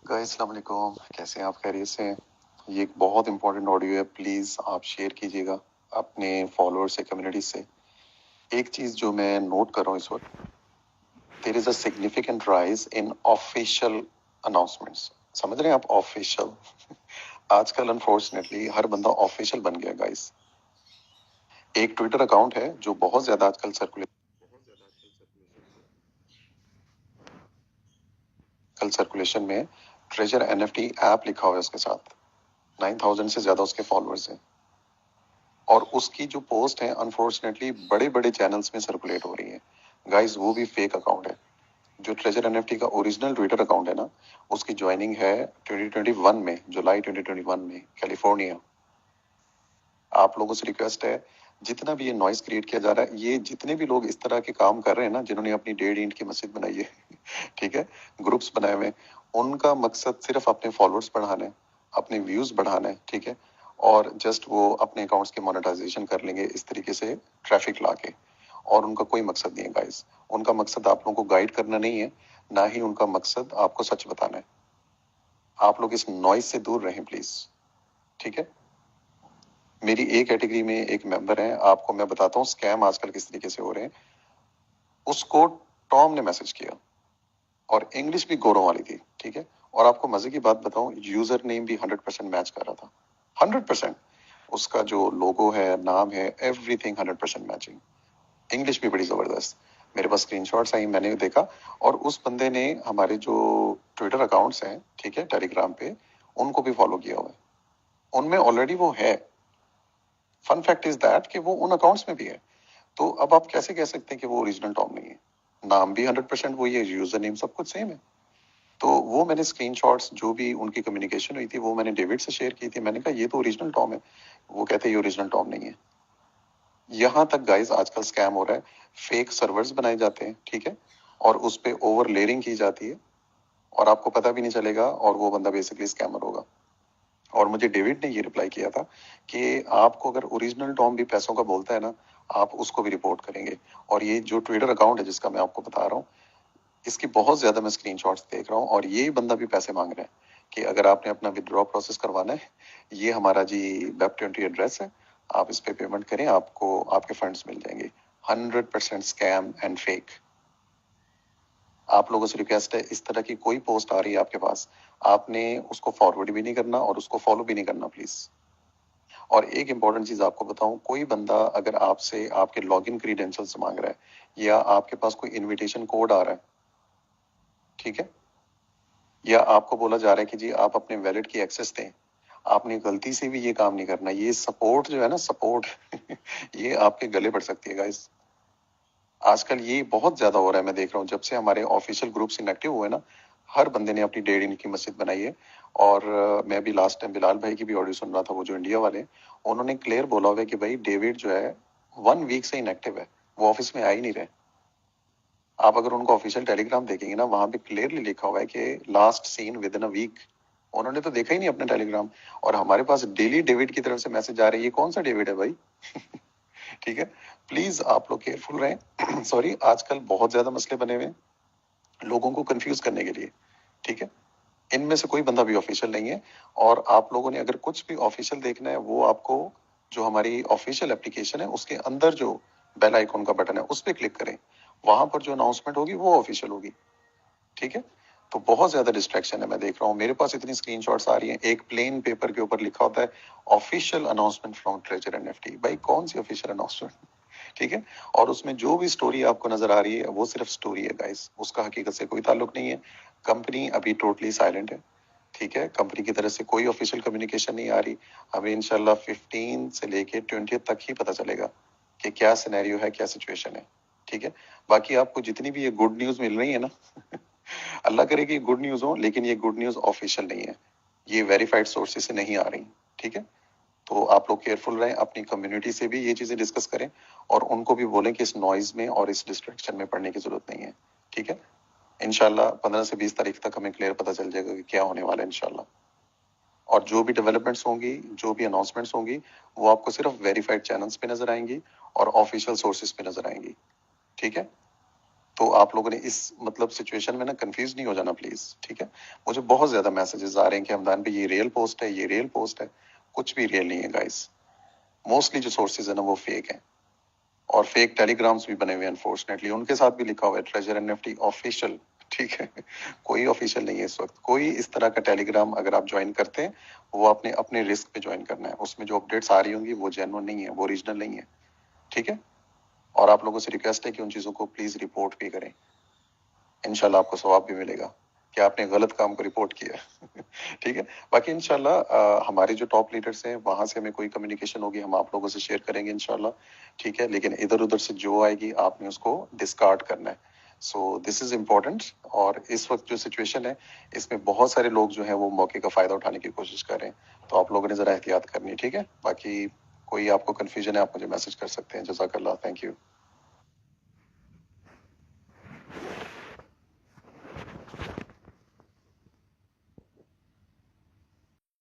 Guys अस्सलाम वालेकुम, कैसे हैं आप? खैरियत से हैं? ये एक बहुत इंपॉर्टेंट ऑडियो है, प्लीज़ आप शेयर कीजिएगा अपने फॉलोअर से, कम्युनिटी से। एक चीज़ जो मैं नोट कर रहा हूँ इस वक्त, there is a significant rise in official announcements. समझ रहे हैं आप? ऑफिशियल आजकल अनफॉर्चुनेटली हर बंदा ऑफिशियल बन गया गाइस। एक ट्विटर अकाउंट है जो बहुत ज्यादा आजकल सर्कुलेशन में, ट्रेजर एनएफटी ऐप लिखा हुआ है उसके साथ। 9000 से ज्यादा उसके फॉलोअर्स हैं और उसकी जो पोस्ट है अनफॉर्चुनेटली बड़े बड़े चैनल्स में सर्कुलेट हो रही है गाइस। वो भी फेक अकाउंट है। जो ट्रेजर एनएफटी का ओरिजिनल ट्विटर अकाउंट है ना, उसकी ज्वाइनिंग है 2021 में, जुलाई 2021 में, कैलिफोर्निया। आप लोगों से रिक्वेस्ट है, जितना भी ये नॉइस क्रिएट किया जा रहा है, ये जितने भी लोग इस तरह के काम कर रहे हैं ना, जिन्होंने अपनी 1.5 ईंट की मस्जिद बनाई है ठीक है, ग्रुप्स बनाए हुए, उनका मकसद सिर्फ अपने फॉलोअर्स बढ़ाना है, अपने व्यूज बढ़ाना है, ठीक है। और जस्ट वो अपने अकाउंट्स की मोनेटाइजेशन कर लेंगे इस तरीके से, ट्रैफिक ला के। और उनका कोई मकसद नहीं है गाइस। उनका मकसद आप लोगों को गाइड करना नहीं है, ना ही उनका मकसद आपको सच बताना है। आप लोग इस नॉइस से दूर रहें प्लीज, ठीक है। मेरी एक कैटेगरी में एक मेंबर है, आपको मैं बताता हूँ स्कैम आजकल किस तरीके से हो रहे हैं। उसको टॉम ने मैसेज किया और इंग्लिश भी गोरों वाली थी, ठीक है। और आपको मजे की बात बताऊं, यूजर नेम भी 100% मैच कर रहा था, 100%। उसका जो लोगो है, नाम है, एवरीथिंग 100% मैचिंग। इंग्लिश भी बड़ी जबरदस्त। मेरे पास स्क्रीनशॉट्स आई, मैंने देखा। और उस बंदे ने हमारे जो ट्विटर अकाउंट्स हैं, ठीक है, टेलीग्राम पे, उनको भी फॉलो किया हुआ है। उनमें ऑलरेडी वो है। फन फैक्ट इज दैट कि वो उन अकाउंट्स में भी है। तो अब आप कैसे कह सकते हैं कि वो ओरिजिनल टॉम नहीं है? नाम भी 100% वही है, यूजर नेम सब कुछ सेम है। तो वो मैंने स्क्रीनशॉट्स, जो भी उनकी कम्युनिकेशन हुई थी, वो मैंने डेविड से शेयर की थी। मैंने कहा ये तो ओरिजिनल टॉम है। वो कहते हैं ये ओरिजिनल टॉम नहीं है। यहाँ तक गाइस आजकल स्कैम हो रहा है। फेक सर्वर्स बनाए जाते हैं, ठीक है, और उस पे ओवर लेयरिंग की जाती है और आपको पता भी नहीं चलेगा, और वो बंदा बेसिकली स्कैमर होगा। और मुझे डेविड ने ये रिप्लाई किया था कि आपको अगर ओरिजिनल टॉम भी पैसों का बोलता है ना, आप उसको भी रिपोर्ट करेंगे। और ये जो ट्विटर अकाउंट है जिसका मैं आपको बता रहा हूँ, इसकी बहुत ज्यादा मैं स्क्रीनशॉट्स देख रहा हूँ, और ये बंदा भी पैसे मांग रहा है कि अगर आपने अपना विड्रॉ प्रोसेस करवाना है, ये हमारा जी वेब20 एड्रेस है, आप इस पे पेमेंट करें, आपको आपके फंड्स मिल जाएंगे। 100% स्कैम एंड फेक। आप लोगों से रिक्वेस्ट है, इस तरह की कोई पोस्ट आ रही है आपके पास, आपने उसको फॉरवर्ड भी नहीं करना और उसको फॉलो भी नहीं करना प्लीज। और एक इंपॉर्टेंट चीज आपको बताऊं, कोई बंदा अगर आपसे आपके लॉगिन क्रीडेंशियल्स मांग रहा है, या आपके पास कोई इनविटेशन कोड आ रहा है, ठीक है, या आपको बोला जा रहा है कि जी आप अपने वैलेट की एक्सेस दें, आपने गलती से भी ये काम नहीं करना। ये सपोर्ट जो है ना, सपोर्ट ये आपके गले पड़ सकती है गाइस। आजकल ये बहुत ज्यादा हो रहा है, मैं देख रहा हूँ जब से हमारे ऑफिशियल ग्रुप्स इनएक्टिव हुए ना, हर बंदे ने अपनी 1.5 ईंट की मस्जिद बनाई है। और मैं भी लास्ट टाइम बिलाल भाई की भी ऑडियो सुन रहा था, वो जो इंडिया वाले, उन्होंने क्लियर बोला हुआ है कि भाई डेविड जो है 1 वीक से इनएक्टिव है, वो ऑफिस में आ ही नहीं रहे। आप अगर उनको ऑफिशियल टेलीग्राम देखेंगे ना, वहां पे क्लियरली लिखा हुआ है कि last seen within a week. उन्होंने तो देखा ही नहीं अपना टेलीग्राम। और हमारे पास डेली डेविड की तरफ से मैसेज आ रही है, ये कौन सा डेविड है भाई? ठीक है, प्लीज आप लोग केयरफुल रहें सॉरी, आजकल बहुत ज्यादा मसले बने हुए हैं लोगों को कंफ्यूज करने के लिए, ठीक है। इनमें से कोई बंदा भी ऑफिशियल नहीं है। और आप लोगों ने अगर कुछ भी ऑफिशियल देखना है, वो आपको जो हमारी ऑफिशियल एप्लीकेशन है उसके अंदर जो बेल आइकॉन का बटन है उस पर क्लिक करें। वहां पर जो अनाउंसमेंट होगी वो ऑफिशियल होगी, ठीक है। तो बहुत ज्यादा डिस्ट्रैक्शन है, मैं देख रहा हूँ, मेरे पास इतनी स्क्रीनशॉट्स आ रही हैं। एक प्लेन पेपर के ऊपर लिखा होता है official announcement from treasure NFT. भाई कौन सी ऑफिशियल अनाउंसमेंट? ठीक है। और उसमें जो भी स्टोरी आपको नजर आ रही है वो सिर्फ स्टोरी है गाइस, उसका हकीकत से कोई ताल्लुक नहीं है। कंपनी अभी टोटली साइलेंट है, ठीक है। कंपनी की तरफ से कोई ऑफिशियल कम्युनिकेशन नहीं आ रही। हमें इंशाल्लाह 15 से लेके 20 तक ही पता चलेगा कि क्या सिनेरियो है, क्या सिचुएशन है, ठीक है। बाकी आपको जितनी भी ये गुड न्यूज मिल रही है ना अल्लाह करे कि गुड न्यूज हो, लेकिन ये गुड न्यूज ऑफिशियल नहीं है, ये वेरीफाइड सोर्सेज से नहीं आ रही, ठीक है। तो आप लोग केयरफुल रहें, अपनी कम्युनिटी से भी ये चीजें डिस्कस करें, और उनको भी बोलें कि इस नॉइज में और इस डिस्ट्रैक्शन में पड़ने की जरूरत नहीं है, ठीक है। इंशाल्लाह 15 से 20 तारीख तक हमें क्लियर पता चल जाएगा कि क्या होने वाला है इंशाल्लाह। और जो भी डेवलपमेंट्स होंगी, जो भी अनाउंसमेंट्स होंगी, वो आपको सिर्फ वेरीफाइड चैनल्स पे नजर आएंगी और ऑफिशियल सोर्सेज पे नजर आएंगी, ठीक है। تو آپ لوگوں نے اس مطلب سچویشن میں نا کنفیوز نہیں ہو جانا پلیز، ٹھیک ہے؟ مجھے بہت زیادہ میسیجز آ رہے ہیں کہ حمدان پہ یہ ریئل پوسٹ ہے، یہ ریئل پوسٹ ہے. کچھ بھی ریئل نہیں ہے گائز. موسٹلی جو سورسز ہیں نا وہ فیک ہیں، اور فیک ٹیلی گرامس بھی بنے ہوئے ہیں انفارچونیٹلی. ان کے ساتھ بھی لکھا ہوا ہے treasure N F T official, ٹھیک ہے؟ کوئی آفیشیل نہیں ہے اس وقت. کوئی اس طرح کا ٹیلی گرام اگر آپ جوائن کرتے ہیں، وہ اپنے رسک پہ جوائن کرنا ہے. اس میں جو اپڈیٹس آ رہی ہوں گی وہ جینوئن نہیں ہے، وہ اوریجنل نہیں ہے، ٹھیک ہے؟ اور آپ لوگوں سے ریکویسٹ ہے کہ ان چیزوں کو پلیز رپورٹ بھی کریں. انشاءاللہ آپ کو ثواب بھی ملے گا کہ آپ نے غلط کام کو رپورٹ کیا. ٹھیک ہے؟ باقی انشاءاللہ ہمارے جو ٹاپ لیڈرز ہیں وہاں سے ہمیں کوئی کمیونیکیشن ہوگی ہم آپ لوگوں سے شیئر کریں گے انشاءاللہ. ٹھیک ہے؟ لیکن ادھر ادھر سے جو آئے گی آپ نے اس کو ڈسکارڈ کرنا ہے. سو دس از امپورٹنٹ. اور اس وقت جو سچویشن ہے اس میں بہت سارے لوگ جو ہیں وہ موقع کا فائدہ اٹھانے کی کوشش کر رہے ہیں، تو آپ لوگوں نے ذرا احتیاط کرنی ہے. ٹھیک ہے؟ باقی کوئی آپ کو کنفیوژن ہے آپ مجھے میسج کر سکتے ہیں. جزاک اللہ، تھینک یو.